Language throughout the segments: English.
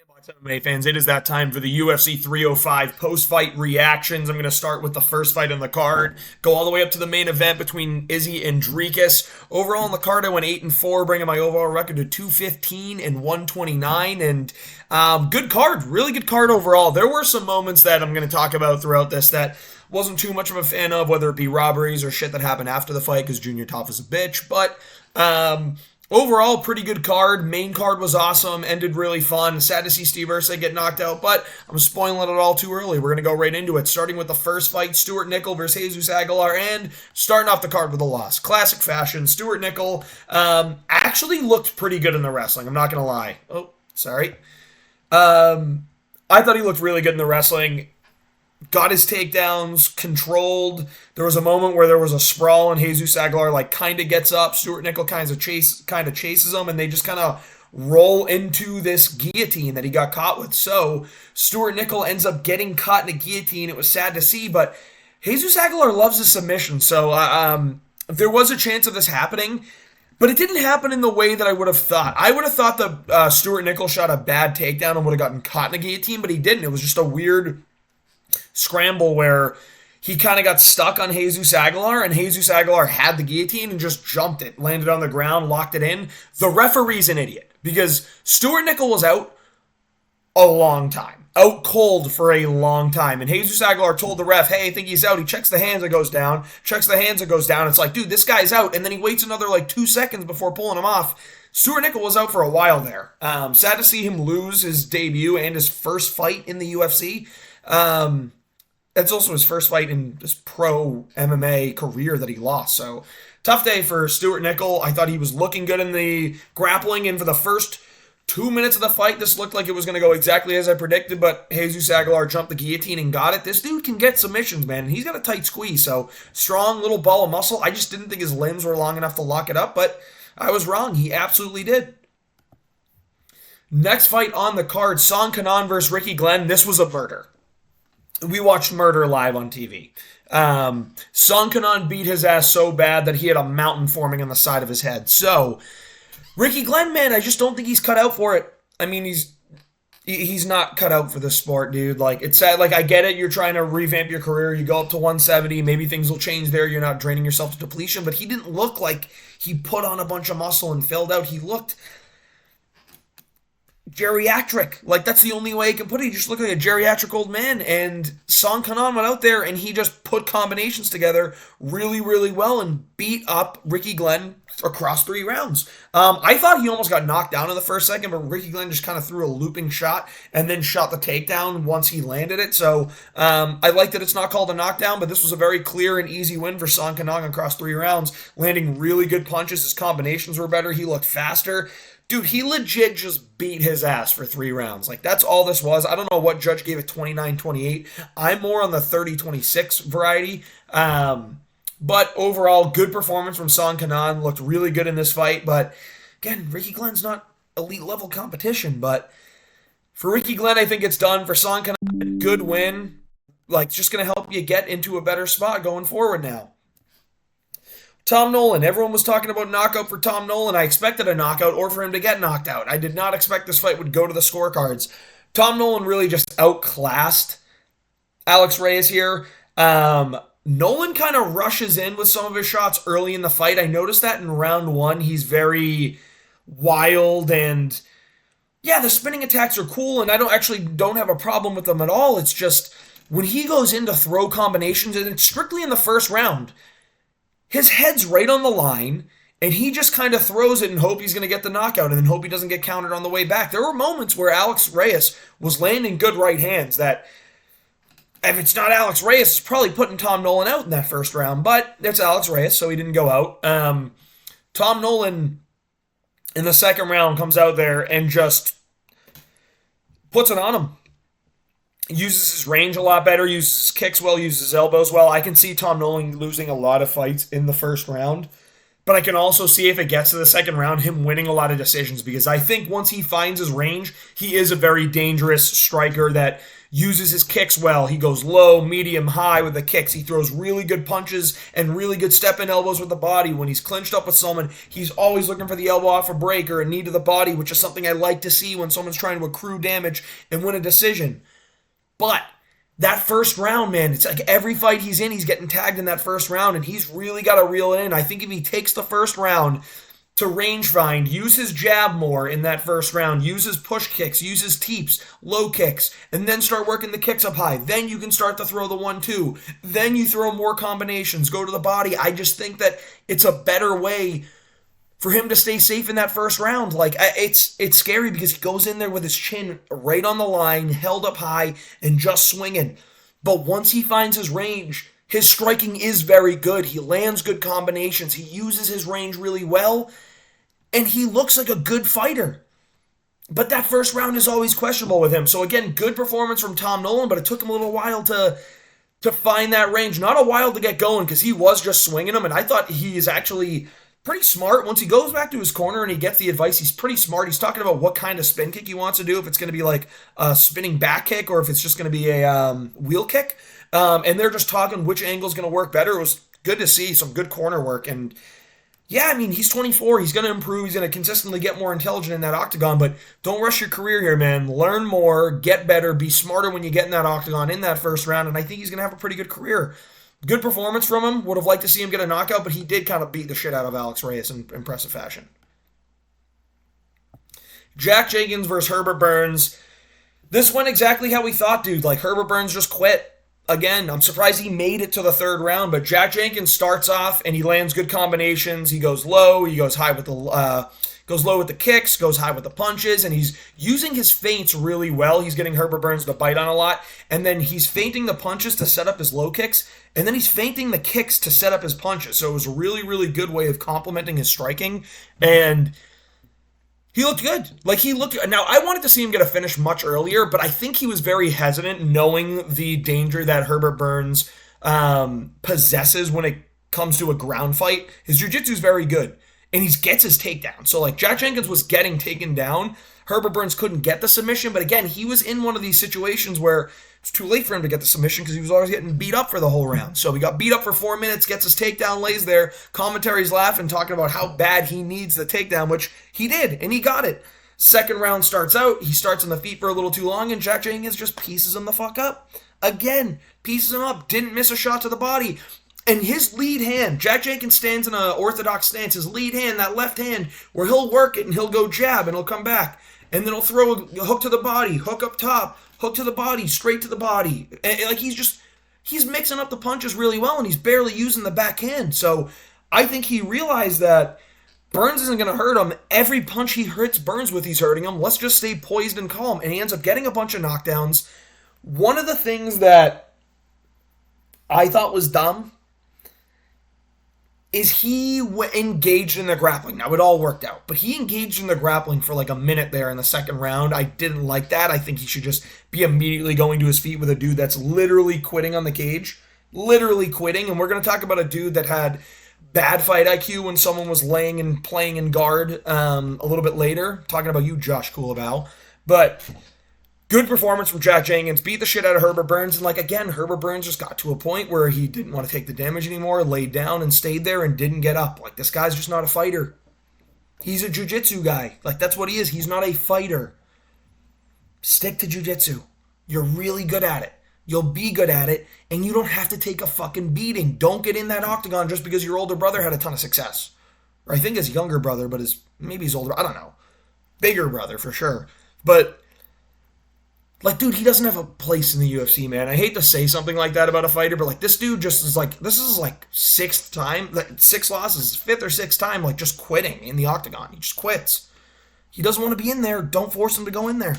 Box MMA fans, it is that time for the UFC 305 post-fight reactions. I'm going to start with the first fight on the card, go all the way up to the main event between Izzy and Dricus. Overall on the card, I went 8-4, bringing my overall record to 215 and 129. And good card, really good card overall. There were some moments that I'm going to talk about throughout this that wasn't too much of a fan of, whether it be robberies or shit that happened after the fight because Junior Tough is a bitch. But overall, pretty good card. Main card was awesome. Ended really fun. Sad to see Steve Ursa get knocked out, but I'm spoiling it all too early. We're going to go right into it, starting with the first fight, Stuart Nickel versus Jesus Aguilar, and starting off the card with a loss. Classic fashion. Stuart Nickel actually looked pretty good in the wrestling. I'm not going to lie. Oh, sorry. I thought he looked really good in the wrestling. Got his takedowns, controlled. There was a moment where there was a sprawl and Jesus Aguilar kind of gets up. Stuart Nickel kind of chases him, and they just kind of roll into this guillotine that he got caught with. So Stuart Nickel ends up getting caught in a guillotine. It was sad to see, but Jesus Aguilar loves his submission. So there was a chance of this happening, but it didn't happen in the way that I would have thought. I would have thought that Stuart Nickel shot a bad takedown and would have gotten caught in a guillotine, but he didn't. It was just a weird scramble where he kind of got stuck on Jesus Aguilar, and Jesus Aguilar had the guillotine and just jumped it, landed on the ground, locked it in. The referee's an idiot because Stuart Nickel was out a long time, out cold for a long time, and Jesus Aguilar told the ref, hey, I think he's out. He checks the hands, it goes down, checks the hands, it goes down. It's like, dude, this guy's out, and then he waits another 2 seconds before pulling him off. Stuart Nickel was out for a while there. Sad to see him lose his debut and his first fight in the UFC. That's also his first fight in this pro MMA career that he lost. So tough day for Stuart Nickel. I thought he was looking good in the grappling, and for the first 2 minutes of the fight, this looked like it was going to go exactly as I predicted, but Jesus Aguilar jumped the guillotine and got it. This dude can get submissions, man, and he's got a tight squeeze, so strong little ball of muscle. I just didn't think his limbs were long enough to lock it up, but I was wrong. He absolutely did. Next fight on the card, Song Kanan versus Ricky Glenn. This was a murder. We watched Murder live on TV. Song Kanan beat his ass so bad that he had a mountain forming on the side of his head. So, Ricky Glenn, man, I just don't think he's cut out for it. I mean, he's not cut out for this sport, dude. It's sad. I get it. You're trying to revamp your career. You go up to 170. Maybe things will change there. You're not draining yourself to depletion. But he didn't look like he put on a bunch of muscle and filled out. He looked geriatric. That's the only way I can put it. He just looked like a geriatric old man. And Song Kanan went out there and he just put combinations together really, really well and beat up Ricky Glenn across 3 rounds. I thought he almost got knocked down in the first second, but Ricky Glenn just kind of threw a looping shot and then shot the takedown once he landed it. So I like that it's not called a knockdown, but this was a very clear and easy win for Song Kanan across 3 rounds, landing really good punches. His combinations were better. He looked faster. Dude, he legit just beat his ass for 3 rounds. That's all this was. I don't know what judge gave it 29-28. I'm more on the 30-26 variety. But overall, good performance from Song Kanan. Looked really good in this fight. But again, Ricky Glenn's not elite level competition. But for Ricky Glenn, I think it's done. For Song Kanan, good win. Just going to help you get into a better spot going forward now. Tom Nolan. Everyone was talking about knockout for Tom Nolan. I expected a knockout or for him to get knocked out. I did not expect this fight would go to the scorecards. Tom Nolan really just outclassed Alex Reyes here. Nolan kind of rushes in with some of his shots early in the fight. I noticed that in round 1. He's very wild and yeah, the spinning attacks are cool and I don't have a problem with them at all. It's just when he goes in to throw combinations, and it's strictly in the first round, his head's right on the line, and he just kind of throws it and hope he's going to get the knockout and then hope he doesn't get countered on the way back. There were moments where Alex Reyes was landing good right hands that, if it's not Alex Reyes, it's probably putting Tom Nolan out in that first round, but it's Alex Reyes, so he didn't go out. Tom Nolan, in the second round, comes out there and just puts it on him. Uses his range a lot better, uses his kicks well, uses his elbows well. I can see Tom Nolan losing a lot of fights in the first round, but I can also see if it gets to the second round, him winning a lot of decisions, because I think once he finds his range, he is a very dangerous striker that uses his kicks well. He goes low, medium, high with the kicks. He throws really good punches and really good step-in elbows with the body. When he's clinched up with someone, he's always looking for the elbow off a break or a knee to the body, which is something I like to see when someone's trying to accrue damage and win a decision. But that first round, man, it's like every fight he's in, he's getting tagged in that first round, and he's really got to reel it in. I think if he takes the first round to range find, use his jab more in that first round, use his push kicks, use his teeps, low kicks, and then start working the kicks up high. Then you can start to throw the 1-2. Then you throw more combinations, go to the body. I just think that it's a better way for him to stay safe in that first round. Like, it's scary because he goes in there with his chin right on the line, held up high, and just swinging. But once he finds his range, his striking is very good. He lands good combinations. He uses his range really well. And he looks like a good fighter. But that first round is always questionable with him. So again, good performance from Tom Nolan, but it took him a little while to find that range. Not a while to get going because he was just swinging him. And I thought he is actually pretty smart. Once he goes back to his corner and he gets the advice, he's pretty smart. He's talking about what kind of spin kick he wants to do, if it's going to be like a spinning back kick or if it's just going to be a wheel kick. And they're just talking which angle is going to work better. It was good to see some good corner work. And yeah, I mean, he's 24. He's going to improve. He's going to consistently get more intelligent in that octagon, but don't rush your career here, man. Learn more, get better, be smarter when you get in that octagon in that first round, and I think he's going to have a pretty good career. Good performance from him. Would have liked to see him get a knockout, but he did kind of beat the shit out of Alex Reyes in impressive fashion. Jack Jenkins versus Herbert Burns. This went exactly how we thought, dude. Like, Herbert Burns just quit. Again, I'm surprised he made it to the third round, but Jack Jenkins starts off and he lands good combinations. He goes low, he goes high with the goes low with the kicks, goes high with the punches, and he's using his feints really well. He's getting Herbert Burns to bite on a lot, and then he's feinting the punches to set up his low kicks, and then he's feinting the kicks to set up his punches. So it was a really, really good way of complementing his striking, and he looked good. Like, he looked... Now, I wanted to see him get a finish much earlier, but I think he was very hesitant knowing the danger that Herbert Burns possesses when it comes to a ground fight. His jiu-jitsu is very good, and he gets his takedown. So, like, Jack Jenkins was getting taken down. Herbert Burns couldn't get the submission, but again, he was in one of these situations where it's too late for him to get the submission because he was always getting beat up for the whole round. So he got beat up for 4 minutes, gets his takedown, lays there. Commentary's laughing, talking about how bad he needs the takedown, which he did, and he got it. Second round starts out, he starts on the feet for a little too long, and Jack Jenkins just pieces him the fuck up. Again, pieces him up, didn't miss a shot to the body. And his lead hand, Jack Jenkins stands in an orthodox stance, his lead hand, that left hand, where he'll work it and he'll go jab and he'll come back. And then he'll throw a hook to the body, hook up top, hook to the body, straight to the body. And like, he's mixing up the punches really well, and he's barely using the backhand. So I think he realized that Burns isn't going to hurt him. Every punch he hits Burns with, he's hurting him. Let's just stay poised and calm. And he ends up getting a bunch of knockdowns. One of the things that I thought was dumb is he engaged in the grappling. Now, it all worked out, but he engaged in the grappling for like a minute there in the second round. I didn't like that. I think he should just be immediately going to his feet with a dude that's literally quitting on the cage. Literally quitting. And we're going to talk about a dude that had bad fight IQ when someone was laying and playing in guard a little bit later. Talking about you, Josh Coolabau. But good performance from Jack Jenkins. Beat the shit out of Herbert Burns. And like, again, Herbert Burns just got to a point where he didn't want to take the damage anymore, laid down and stayed there and didn't get up. Like, this guy's just not a fighter. He's a jiu-jitsu guy. Like, that's what he is. He's not a fighter. Stick to jiu-jitsu. You're really good at it. You'll be good at it, and you don't have to take a fucking beating. Don't get in that octagon just because your older brother had a ton of success. Or I think his younger brother, but maybe his older, I don't know. Bigger brother, for sure. But like, dude, he doesn't have a place in the UFC, man. I hate to say something like that about a fighter, but like, this dude just is like, this is like sixth time, like 6 losses, 5th or 6th time, like just quitting in the octagon. He just quits. He doesn't want to be in there. Don't force him to go in there.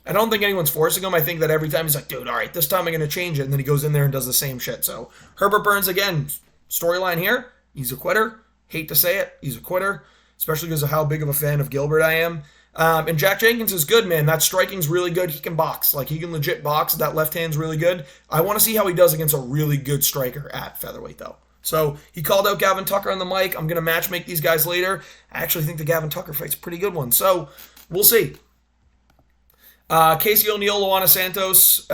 I don't think anyone's forcing him. I think that every time he's like, dude, all right, this time I'm going to change it. And then he goes in there and does the same shit. So Herbert Burns, again, storyline here. He's a quitter. Hate to say it. He's a quitter, especially because of how big of a fan of Gilbert I am. And Jack Jenkins is good, man. That striking's really good. He can box. Like, he can legit box. That left hand's really good. I want to see how he does against a really good striker at featherweight, though. So he called out Gavin Tucker on the mic. I'm going to match make these guys later. I actually think the Gavin Tucker fight's a pretty good one. So we'll see. Casey O'Neill, Luana Santos.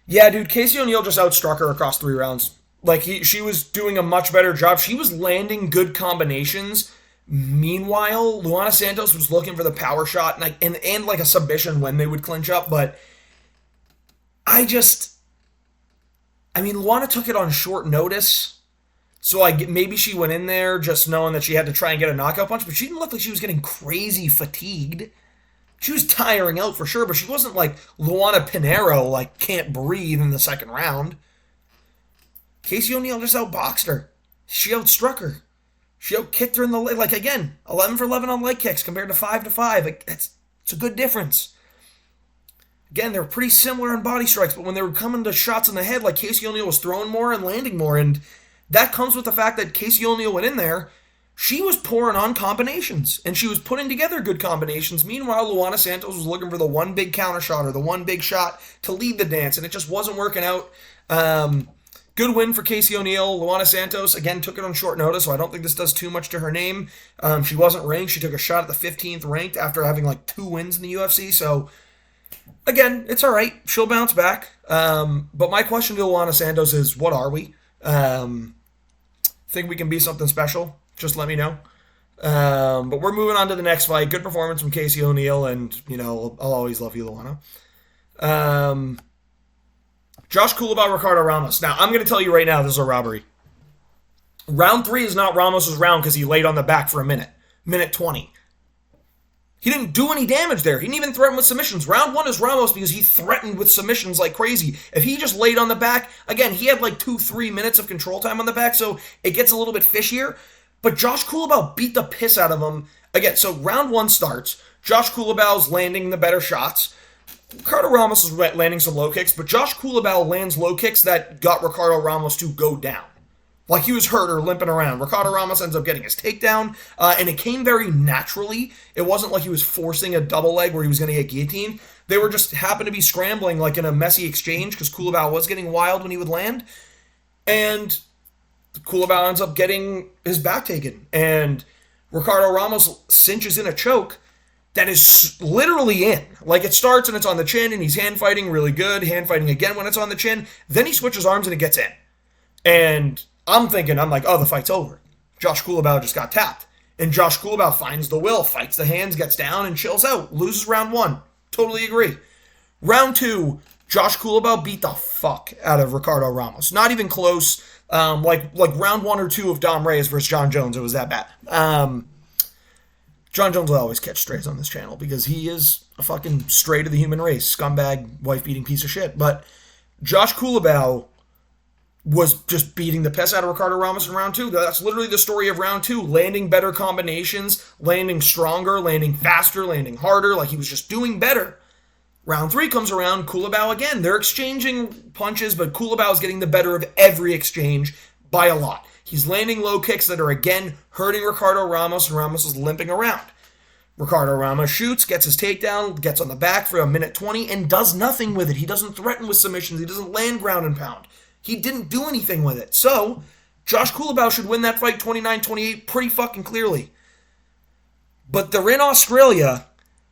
Yeah, dude, Casey O'Neill just outstruck her across 3 rounds. Like, she was doing a much better job. She was landing good combinations. Meanwhile, Luana Santos was looking for the power shot and like a submission when they would clinch up. But Luana took it on short notice. So maybe she went in there just knowing that she had to try and get a knockout punch. But she didn't look like she was getting crazy fatigued. She was tiring out for sure, but she wasn't like Luana Pinheiro, like can't breathe in the second round. Casey O'Neill just outboxed her. She outstruck her. She outkicked her in the leg. Like, again, 11 for 11 on leg kicks compared to 5 to 5. Like, it's a good difference. Again, they're pretty similar in body strikes, but when they were coming to shots in the head, like Casey O'Neill was throwing more and landing more, and that comes with the fact that Casey O'Neill went in there. She was pouring on combinations, and she was putting together good combinations. Meanwhile, Luana Santos was looking for the one big counter shot or the one big shot to lead the dance, and it just wasn't working out. Good win for Casey O'Neill. Luana Santos, again, took it on short notice, so I don't think this does too much to her name. She wasn't ranked. She took a shot at the 15th ranked after having like 2 wins in the UFC, so again, it's all right. She'll bounce back. But my question to Luana Santos is, what are we? Think we can be something special? Just let me know. But we're moving on to the next fight. Good performance from Casey O'Neill, and, I'll always love you, Luana. Josh Culibao, Ricardo Ramos. Now, I'm going to tell you right now, this is a robbery. Round 3 is not Ramos' round because he laid on the back for a minute. Minute 20. He didn't do any damage there. He didn't even threaten with submissions. Round 1 is Ramos because he threatened with submissions like crazy. If he just laid on the back, again, he had like 2-3 minutes of control time on the back, so it gets a little bit fishier. But Josh Culibao beat the piss out of him. Again, so round 1 starts. Josh Coulibao's landing the better shots. Ricardo Ramos is landing some low kicks, but Josh Culibao lands low kicks that got Ricardo Ramos to go down. Like he was hurt or limping around. Ricardo Ramos ends up getting his takedown, and it came very naturally. It wasn't like he was forcing a double leg where he was going to get guillotined. They were just happened to be scrambling like in a messy exchange because Culibao was getting wild when he would land. And Culibao ends up getting his back taken. And Ricardo Ramos cinches in a choke that is literally in. Like, it starts and it's on the chin, and he's hand fighting really good, hand fighting again when it's on the chin. Then he switches arms and it gets in. And I'm like, oh, the fight's over. Josh Culibao just got tapped. And Josh Culibao finds the will, fights the hands, gets down, and chills out. Loses round 1. Totally agree. Round 2, Josh Culibao beat the fuck out of Ricardo Ramos. Not even close. Like round 1 or 2 of Dom Reyes versus John Jones, it was that bad. John Jones will always catch strays on this channel because he is a fucking stray to the human race, scumbag, wife-beating piece of shit. But Josh Culibao was just beating the piss out of Ricardo Ramos in round 2. That's literally the story of round 2. Landing better combinations, landing stronger, landing faster, landing harder. Like, he was just doing better. Round 3 comes around, Culibao again. They're exchanging punches, but Culibao is getting the better of every exchange by a lot. He's landing low kicks that are, again, hurting Ricardo Ramos, and Ramos is limping around. Ricardo Ramos shoots, gets his takedown, gets on the back for a minute 20, and does nothing with it. He doesn't threaten with submissions. He doesn't land ground and pound. He didn't do anything with it. So, Josh Culibao should win that fight 29-28 pretty fucking clearly. But they're in Australia,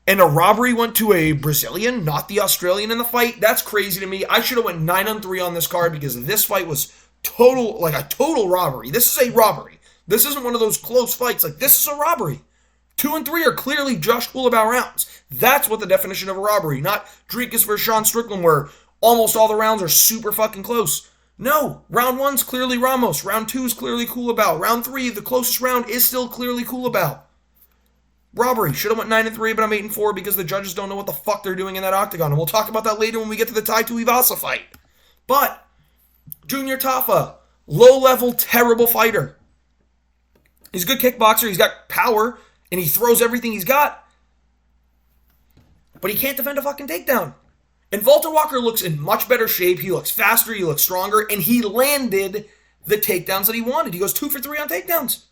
and a robbery went to a Brazilian, not the Australian in the fight. That's crazy to me. I should have went 9-3 on this card because this fight was a total robbery. This is a robbery. This isn't one of those close fights. Like, this is a robbery. 2 and 3 are clearly Josh Culibao rounds. That's what the definition of a robbery. Not Dricus versus Sean Strickland where almost all the rounds are super fucking close. No, round 1's clearly Ramos. Round 2's clearly Culibao. Round 3, the closest round, is still clearly Culibao. Robbery. Should have went 9-3, but I'm 8-4 because the judges don't know what the fuck they're doing in that octagon. And we'll talk about that later when we get to the Tai Tuivasa fight. But Junior Tafa, low-level, terrible fighter. He's a good kickboxer. He's got power, and he throws everything he's got. But he can't defend a fucking takedown. And Walter Walker looks in much better shape. He looks faster. He looks stronger. And he landed the takedowns that he wanted. He goes 2 for 3 on takedowns.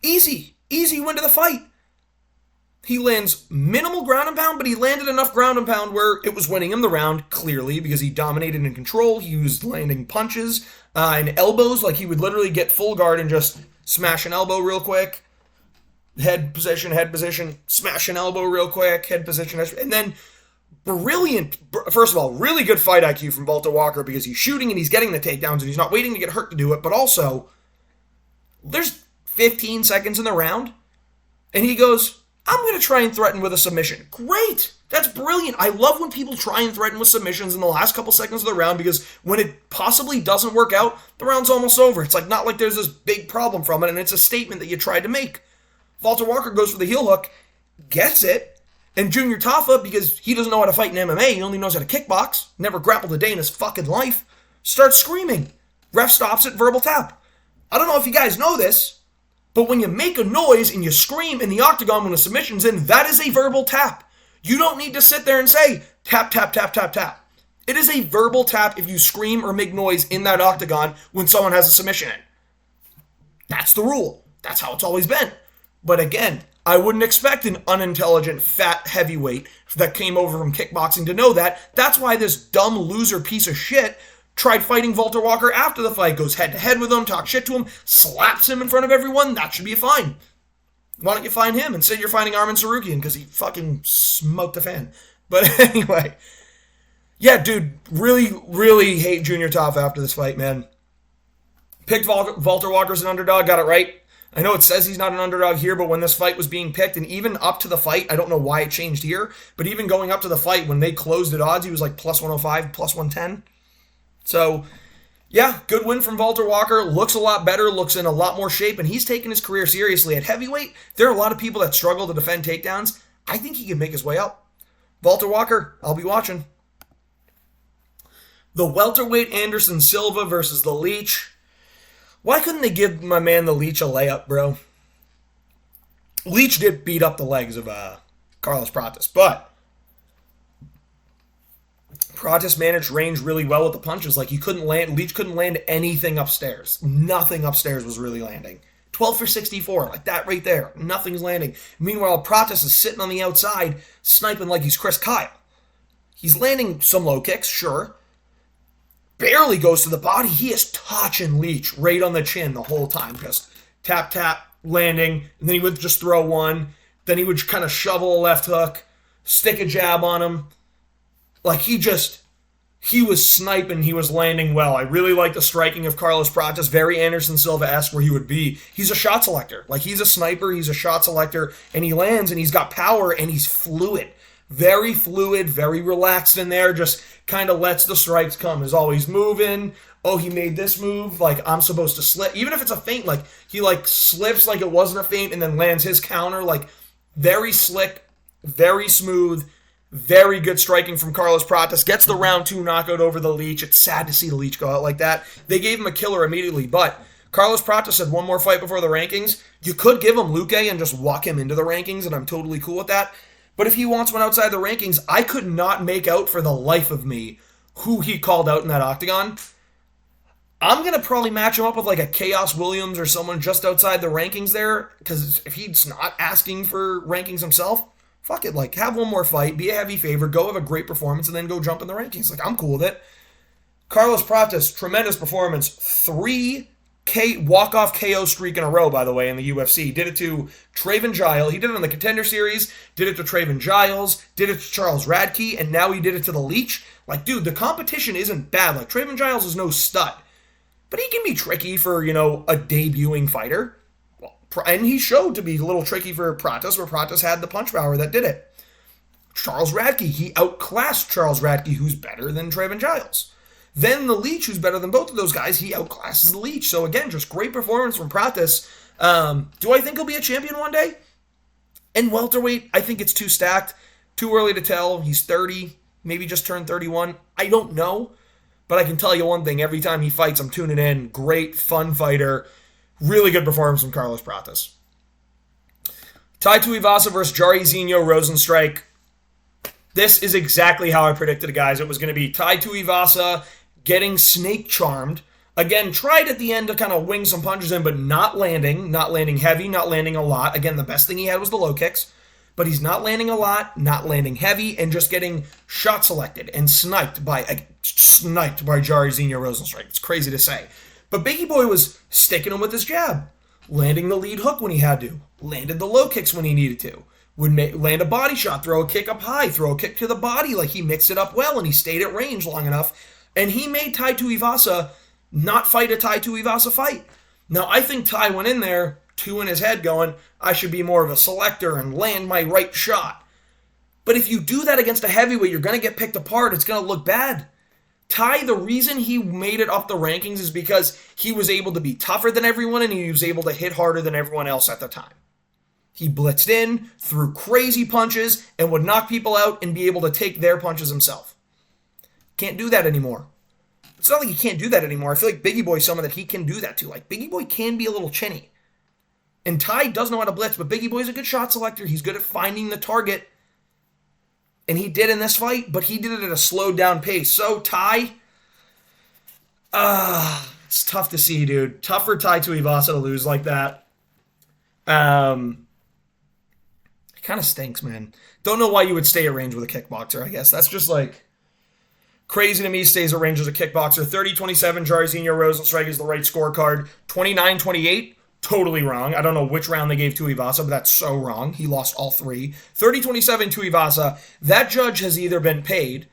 Easy win to the fight. He lands minimal ground and pound, but he landed enough ground and pound where it was winning him the round, clearly, because he dominated in control. He was landing punches and elbows. Like, he would literally get full guard and just smash an elbow real quick. head position, smash an elbow real quick, head position, and then brilliant. First of all, really good fight IQ from Walter Walker because he's shooting and he's getting the takedowns and he's not waiting to get hurt to do it, but also there's 15 seconds in the round and he goes, I'm going to try and threaten with a submission. Great. That's brilliant. I love when people try and threaten with submissions in the last couple seconds of the round because when it possibly doesn't work out, the round's almost over. It's like not like there's this big problem from it and it's a statement that you tried to make. Walter Walker goes for the heel hook, gets it, and Junior Tafa, because he doesn't know how to fight in MMA, he only knows how to kickbox, never grappled a day in his fucking life, starts screaming. Ref stops it, verbal tap. I don't know if you guys know this, but when you make a noise and you scream in the octagon when a submission's in, that is a verbal tap. You don't need to sit there and say, tap, tap, tap, tap, tap. It is a verbal tap if you scream or make noise in that octagon when someone has a submission in. That's the rule. That's how it's always been. But again, I wouldn't expect an unintelligent, fat heavyweight that came over from kickboxing to know that. That's why this dumb loser piece of shit tried fighting Walter Walker after the fight, goes head-to-head with him, talks shit to him, slaps him in front of everyone. That should be fine. Why don't you find him and say you're fighting Arman Sarukian because he fucking smoked a fan. But anyway, yeah, dude, really, really hate Junior Tafa after this fight, man. Picked Walter Walker as an underdog, got it right. I know it says he's not an underdog here, but when this fight was being picked, and even up to the fight, I don't know why it changed here, but even going up to the fight, when they closed at odds, he was like plus 105, plus 110. So, yeah, good win from Walter Walker. Looks a lot better, looks in a lot more shape, and he's taking his career seriously. At heavyweight, there are a lot of people that struggle to defend takedowns. I think he can make his way up. Walter Walker, I'll be watching. The welterweight Anderson Silva versus the Leech. Why couldn't they give my man the Leech a layup, bro? Leech did beat up the legs of Carlos Prates, but Prates managed range really well with the punches. Like Leech couldn't land anything upstairs. Nothing upstairs was really landing. 12 for 64, like that right there. Nothing's landing. Meanwhile, Prates is sitting on the outside, sniping like he's Chris Kyle. He's landing some low kicks, sure. Barely goes to the body. He is touching Leech right on the chin the whole time. Just tap, tap, landing. And then he would just throw one. Then he would kind of shovel a left hook, stick a jab on him. Like he was sniping. He was landing well. I really like the striking of Carlos Prates. Very Anderson Silva-esque where he would be. He's a shot selector. Like he's a sniper. He's a shot selector. And he lands and he's got power and he's fluid. Very fluid, very relaxed in there, just kind of lets the strikes come. Is always moving. Oh, he made this move, like I'm supposed to slip. Even if it's a feint, like he like slips like it wasn't a feint and then lands his counter. Like very slick, very smooth, very good striking from Carlos Prates. Gets the round 2 knockout over the Leech. It's sad to see the Leech go out like that. They gave him a killer immediately, but Carlos Prates had one more fight before the rankings. You could give him Luque and just walk him into the rankings, and I'm totally cool with that. But if he wants one outside the rankings, I could not make out for the life of me who he called out in that octagon. I'm going to probably match him up with like a Chaos Williams or someone just outside the rankings there, because if he's not asking for rankings himself, fuck it. Like, have one more fight, be a heavy favorite, go have a great performance, and then go jump in the rankings. Like, I'm cool with it. Carlos Prates, tremendous performance. 3 walk-off KO streak in a row, by the way, in the UFC. He did it to Traven Giles. He did it in the Contender Series, did it to Traven Giles, did it to Charles Radke, and now he did it to the Leech. Like, dude, the competition isn't bad. Like, Traven Giles is no stud. But he can be tricky for, a debuting fighter. Well, and he showed to be a little tricky for Prates, where Prates had the punch power that did it. Charles Radke, he outclassed Charles Radke, who's better than Traven Giles. Then the Leech, who's better than both of those guys, he outclasses the Leech. So again, just great performance from Prates. Do I think he'll be a champion one day? In welterweight, I think it's too stacked. Too early to tell. He's 30, maybe just turned 31. I don't know. But I can tell you one thing. Every time he fights, I'm tuning in. Great, fun fighter. Really good performance from Carlos Prates. Tai Tuivasa versus Jairzinho Rozenstruik. This is exactly how I predicted it, guys. It was going to be Tai Tuivasa getting snake charmed. Again, tried at the end to kind of wing some punches in, but not landing heavy, not landing a lot. Again, the best thing he had was the low kicks, but he's not landing a lot, not landing heavy, and just getting shot selected and sniped by Jairzinho Rozenstruik. It's crazy to say. But Biggie Boy was sticking him with his jab. landing the lead hook when he had to, landed the low kicks when he needed to, would land a body shot, throw a kick up high, throw a kick to the body. Like, he mixed it up well, and he stayed at range long enough, and he made Tai Tuivasa not fight a Tai Tuivasa fight. Now, I think Tai went in there, two in his head going, I should be more of a selector and land my right shot. But if you do that against a heavyweight, you're going to get picked apart. It's going to look bad. Tai, the reason he made it up the rankings is because he was able to be tougher than everyone, and he was able to hit harder than everyone else at the time. He blitzed in, threw crazy punches, and would knock people out and be able to take their punches himself. Can't do that anymore. It's not like he can't do that anymore. I feel like Biggie Boy's someone that he can do that to. Like, Biggie Boy can be a little chinny. And Tai does know how to blitz, but Biggie Boy's a good shot selector. He's good at finding the target. And he did in this fight, but he did it at a slowed down pace. So, Tai, it's tough to see, dude. Tough for Tai Tuivasa to lose like that. It kind of stinks, man. Don't know why you would stay at range with a kickboxer, I guess. That's just like crazy to me. Stays at range as a kickboxer. 30-27, Jairzinho Rozenstruik is the right scorecard. 29-28. Totally wrong. I don't know which round they gave Tuivasa, but that's so wrong. He lost all three. 30-27 Tuivasa. That judge has either been paid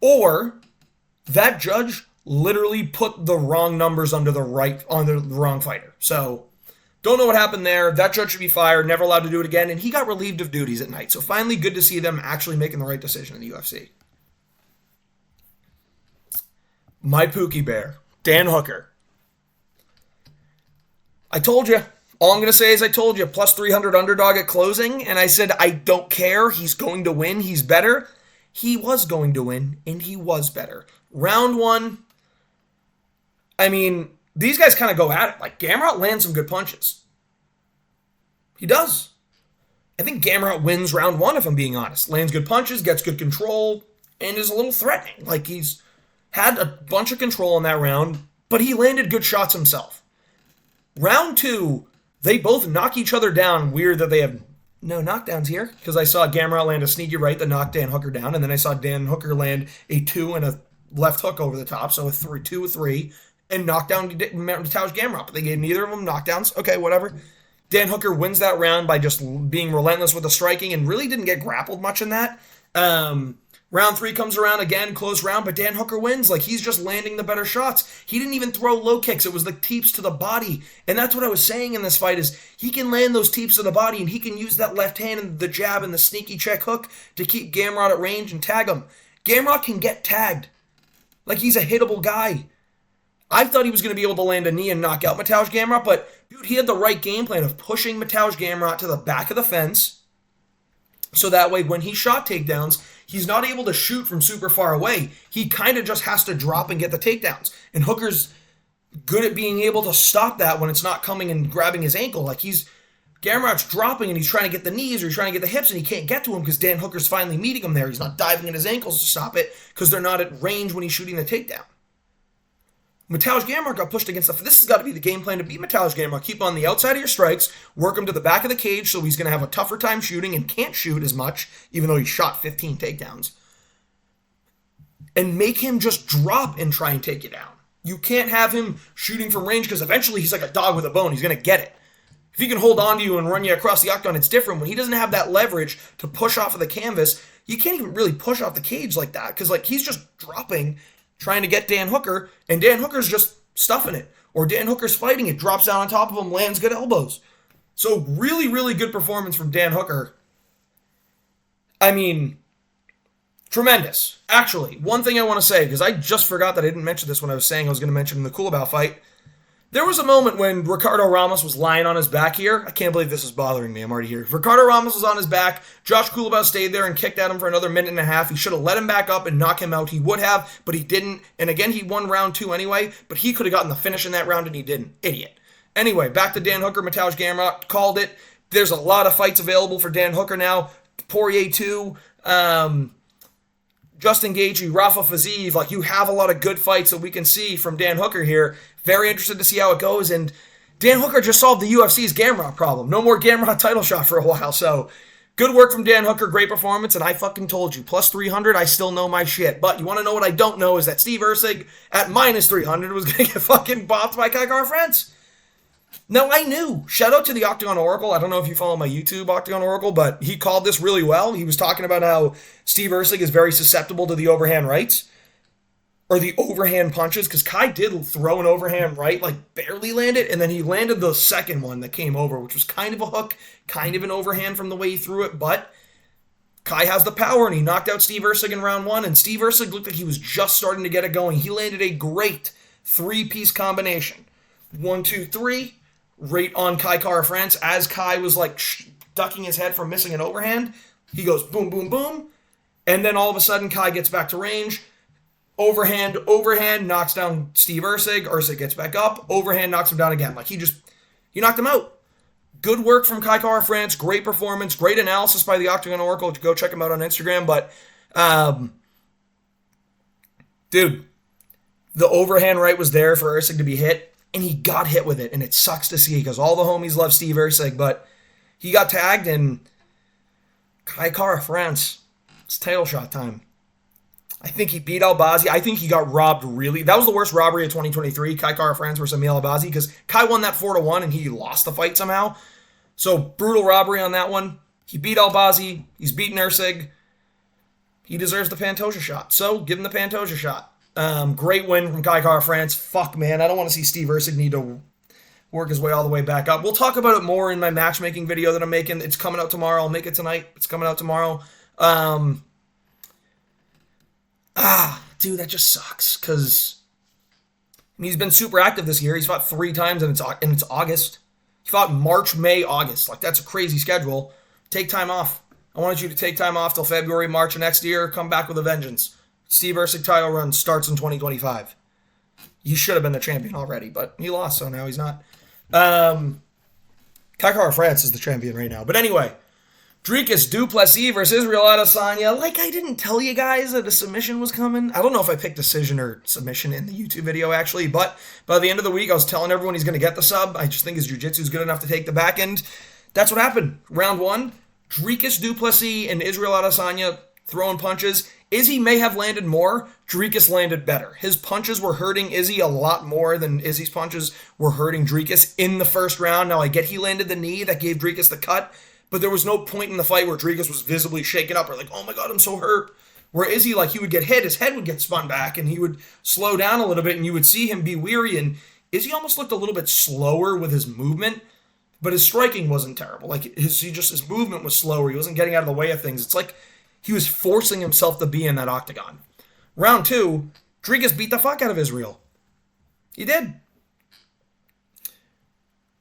or that judge literally put the wrong numbers on the wrong fighter. So, don't know what happened there. That judge should be fired, never allowed to do it again, and he got relieved of duties at night. So finally, good to see them actually making the right decision in the UFC. My Pookie Bear, Dan Hooker. I told you. All I'm going to say is I told you. Plus 300 underdog at closing. And I said, I don't care. He's going to win. He's better. He was going to win, and he was better. Round one, I mean, these guys kind of go at it. Like, Gamrot lands some good punches. He does. I think Gamrot wins round one, if I'm being honest. Lands good punches, gets good control, and is a little threatening. Like, he's had a bunch of control in that round, but he landed good shots himself. Round two, they both knock each other down. Weird that they have no knockdowns here, because I saw Gamrot land a sneaky right that knocked Dan Hooker down, and then I saw Dan Hooker land a 2 and a left hook over the top, so a 2-3, and knock down Mateusz Gamrot. But they gave neither of them knockdowns. Okay, whatever. Dan Hooker wins that round by just being relentless with the striking and really didn't get grappled much in that. Round three comes around again, close round, but Dan Hooker wins. Like, he's just landing the better shots. He didn't even throw low kicks. It was the teeps to the body. And that's what I was saying in this fight is he can land those teeps to the body, and he can use that left hand and the jab and the sneaky check hook to keep Gamrot at range and tag him. Gamrot can get tagged. Like, he's a hittable guy. I thought he was going to be able to land a knee and knock out Mateusz Gamrot, but, dude, he had the right game plan of pushing Mateusz Gamrot to the back of the fence, so that way when he shot takedowns, he's not able to shoot from super far away. He kind of just has to drop and get the takedowns. And Hooker's good at being able to stop that when it's not coming and grabbing his ankle. Like, Gamrot's dropping and he's trying to get the knees or he's trying to get the hips and he can't get to him because Dan Hooker's finally meeting him there. He's not diving at his ankles to stop it because they're not at range when he's shooting the takedown. Mateusz Gamrot got pushed against this has got to be the game plan to beat Mateusz Gamrot. Keep on the outside of your strikes, work him to the back of the cage so he's going to have a tougher time shooting and can't shoot as much, even though he shot 15 takedowns. And make him just drop and try and take you down. You can't have him shooting from range because eventually he's like a dog with a bone. He's going to get it. If he can hold on to you and run you across the octagon, it's different. When he doesn't have that leverage to push off of the canvas, you can't even really push off the cage like that because like he's just dropping, trying to get Dan Hooker, and Dan Hooker's just stuffing it. Or Dan Hooker's fighting it, drops down on top of him, lands good elbows. So really, really good performance from Dan Hooker. I mean, tremendous. Actually, one thing I want to say, because I just forgot that I didn't mention this when I was saying I was going to mention in the Culibao fight. There was a moment when Ricardo Ramos was lying on his back here. I can't believe this is bothering me. I'm already here. Ricardo Ramos was on his back. Josh Culibao stayed there and kicked at him for another minute and a half. He should have let him back up and knock him out. He would have, but he didn't. And again, he won round 2 anyway, but he could have gotten the finish in that round and he didn't. Idiot. Anyway, back to Dan Hooker. Mateusz Gamrot called it. There's a lot of fights available for Dan Hooker now. Poirier 2, Justin Gaethje, Rafa Fiziev. Like, you have a lot of good fights that we can see from Dan Hooker here. Very interested to see how it goes. And Dan Hooker just solved the UFC's Gamrot problem. No more Gamrot title shot for a while. So, good work from Dan Hooker. Great performance. And I fucking told you, plus 300, I still know my shit. But you want to know what I don't know is that Steve Erceg at minus 300 was going to get fucking bopped by Kai France. Now, I knew. Shout out to the Octagon Oracle. I don't know if you follow my YouTube, Octagon Oracle, but he called this really well. He was talking about how Steve Erceg is very susceptible to the overhand rights, or the overhand punches, because Kai did throw an overhand right, like barely landed, and then he landed the second one that came over, which was kind of a hook, kind of an overhand from the way he threw it, but Kai has the power, and he knocked out Steve Erceg in round one, and Steve Erceg looked like he was just starting to get it going. He landed a great three-piece combination. 1, 2, 3, right on Kai Kara-France. As Kai was like ducking his head from missing an overhand, he goes boom, boom, boom, and then all of a sudden Kai gets back to range. Overhand, knocks down Steve Erceg. Erceg gets back up. Overhand knocks him down again. Like, he knocked him out. Good work from Kai Kara-France. Great performance. Great analysis by the Octagon Oracle. Go check him out on Instagram. But, dude, the overhand right was there for Erceg to be hit, and he got hit with it, and it sucks to see because all the homies love Steve Erceg, but he got tagged, and Kai Kara-France, it's tail shot time. I think he beat Albazi. I think he got robbed really. That was the worst robbery of 2023, Kai Kara-France versus Emil Albazi, because Kai won that 4-1 and he lost the fight somehow. So, brutal robbery on that one. He beat Albazi. He's beaten Erceg. He deserves the Pantoja shot. So, give him the Pantoja shot. Great win from Kai Kara-France. Fuck, man. I don't want to see Steve Erceg need to work his way all the way back up. We'll talk about it more in my matchmaking video that I'm making. It's coming out tomorrow. I'll make it tonight. It's coming out tomorrow. Dude, that just sucks, because he's been super active this year. He's fought 3 times, and it's August. He fought March, May, August. Like, that's a crazy schedule. Take time off. I wanted you to take time off till February, March of next year. Come back with a vengeance. Steve Erceg title run starts in 2025. He should have been the champion already, but he lost, so now he's not. Kai Kara-France is the champion right now. But anyway, Dricus Du Plessis versus Israel Adesanya. Like, I didn't tell you guys that a submission was coming. I don't know if I picked decision or submission in the YouTube video, actually, but by the end of the week, I was telling everyone he's going to get the sub. I just think his jiu-jitsu is good enough to take the back end. That's what happened. Round 1, Dricus Du Plessis and Israel Adesanya throwing punches. Izzy may have landed more. Dricus landed better. His punches were hurting Izzy a lot more than Izzy's punches were hurting Dricus in the first round. Now, I get he landed the knee that gave Dricus the cut, but there was no point in the fight where Dricus was visibly shaken up or like, oh my god, I'm so hurt. Where Izzy, like, he would get hit, his head would get spun back, and he would slow down a little bit, and you would see him be weary, and Izzy almost looked a little bit slower with his movement, but his striking wasn't terrible. Like, his movement was slower. He wasn't getting out of the way of things. It's like he was forcing himself to be in that octagon. Round 2, Dricus beat the fuck out of Israel. He did.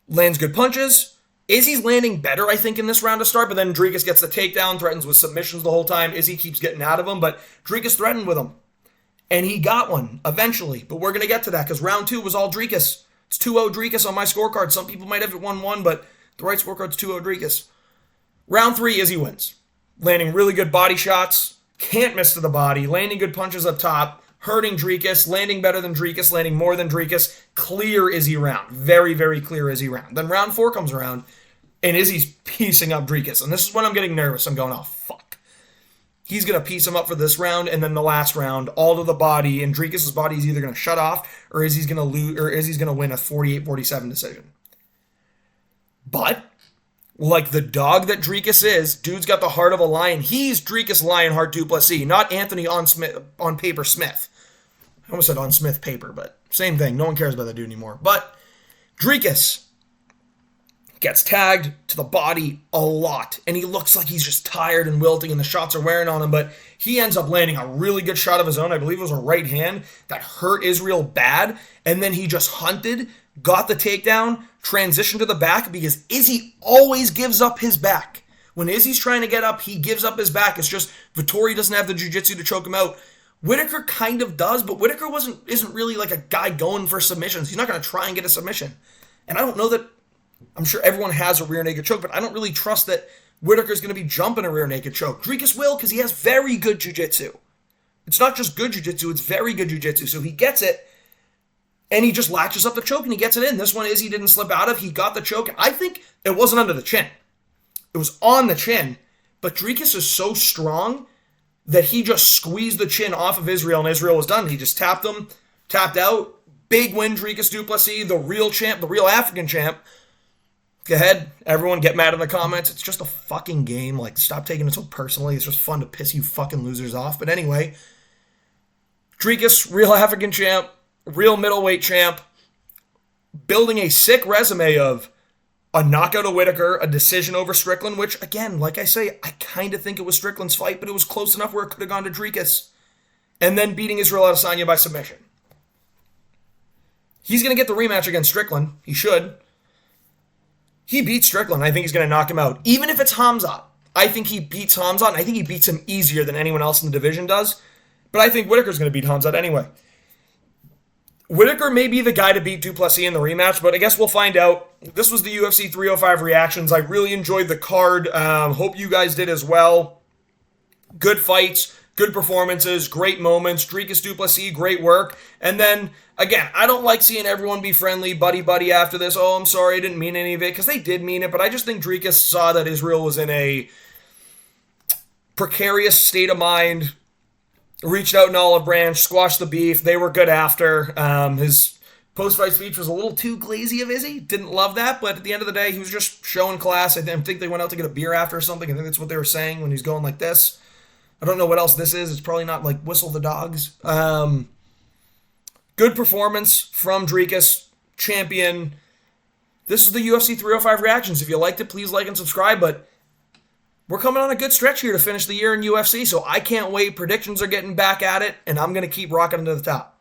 Lands good punches. Izzy's landing better, I think, in this round to start, but then Dricus gets the takedown, threatens with submissions the whole time. Izzy keeps getting out of him, but Dricus threatened with him. And he got one, eventually. But we're going to get to that, because round 2 was all Dricus. It's 2-0 Dricus on my scorecard. Some people might have it 1-1, but the right scorecard's 2-0 Dricus. Round 3, Izzy wins. Landing really good body shots. Can't miss to the body. Landing good punches up top. Hurting Dricus. Landing better than Dricus. Landing more than Dricus. Clear Izzy round. Very, very clear Izzy round. Then round 4 comes around, and Izzy's piecing up Dricus. And this is when I'm getting nervous. I'm going, oh, fuck. He's going to piece him up for this round, and then the last round, all to the body, and Dricus' body is either going to shut off, or Izzy's going to lose, or Izzy's going to win a 48-47 decision. But like the dog that Dricus is, dude's got the heart of a lion. He's Dricus Lionheart Du Plessis, not Anthony on paper Smith. I almost said on Smith paper, but same thing. No one cares about that dude anymore. But Dricus gets tagged to the body a lot, and he looks like he's just tired and wilting, and the shots are wearing on him, but he ends up landing a really good shot of his own. I believe it was a right hand that hurt Israel bad, and then he just hunted, got the takedown, transitioned to the back, because Izzy always gives up his back. When Izzy's trying to get up, he gives up his back. It's just Vettori doesn't have the jiu-jitsu to choke him out. Whitaker kind of does, but Whitaker isn't really like a guy going for submissions. He's not going to try and get a submission. And I don't know that, I'm sure everyone has a rear naked choke, but I don't really trust that Whitaker's going to be jumping a rear naked choke. Dricus will, because he has very good jiu-jitsu. It's not just good jiu-jitsu, it's very good jiu-jitsu. So he gets it, and he just latches up the choke, and he gets it in. This one Izzy didn't slip out of. He got the choke. I think it wasn't under the chin. It was on the chin. But Dricus is so strong that he just squeezed the chin off of Israel, and Israel was done. He just tapped him, tapped out. Big win, Dricus Du Plessis, the real champ, the real African champ. Go ahead, everyone get mad in the comments. It's just a fucking game. Like, stop taking it so personally. It's just fun to piss you fucking losers off. But anyway, Dricus, real African champ, real middleweight champ, building a sick resume of a knockout of Whittaker, a decision over Strickland, which, again, like I say, I kind of think it was Strickland's fight, but it was close enough where it could have gone to Dricus. And then beating Israel Adesanya by submission. He's going to get the rematch against Strickland. He should. He beats Strickland. I think he's going to knock him out. Even if it's Hamzat, I think he beats Hamzat, and I think he beats him easier than anyone else in the division does. But I think Whittaker's going to beat Hamzat anyway. Whittaker may be the guy to beat Du Plessis in the rematch, but I guess we'll find out. This was the UFC 305 reactions. I really enjoyed the card. Hope you guys did as well. Good fights, good performances, great moments. Dricus Du Plessis, great work. And then, again, I don't like seeing everyone be friendly, buddy after this. Oh, I'm sorry, I didn't mean any of it, because they did mean it, but I just think Dricus saw that Israel was in a precarious state of mind, reached out in olive branch, squashed the beef. They were good after. His post-fight speech was a little too glazy of Izzy. Didn't love that, but at the end of the day, he was just showing class. I think they went out to get a beer after or something. I think that's what they were saying when he's going like this. I don't know what else this is. It's probably not like Whistle the Dogs. Good performance from Dricus, champion. This is the UFC 305 reactions. If you liked it, please like and subscribe, but we're coming on a good stretch here to finish the year in UFC, so I can't wait. Predictions are getting back at it, and I'm going to keep rocking to the top.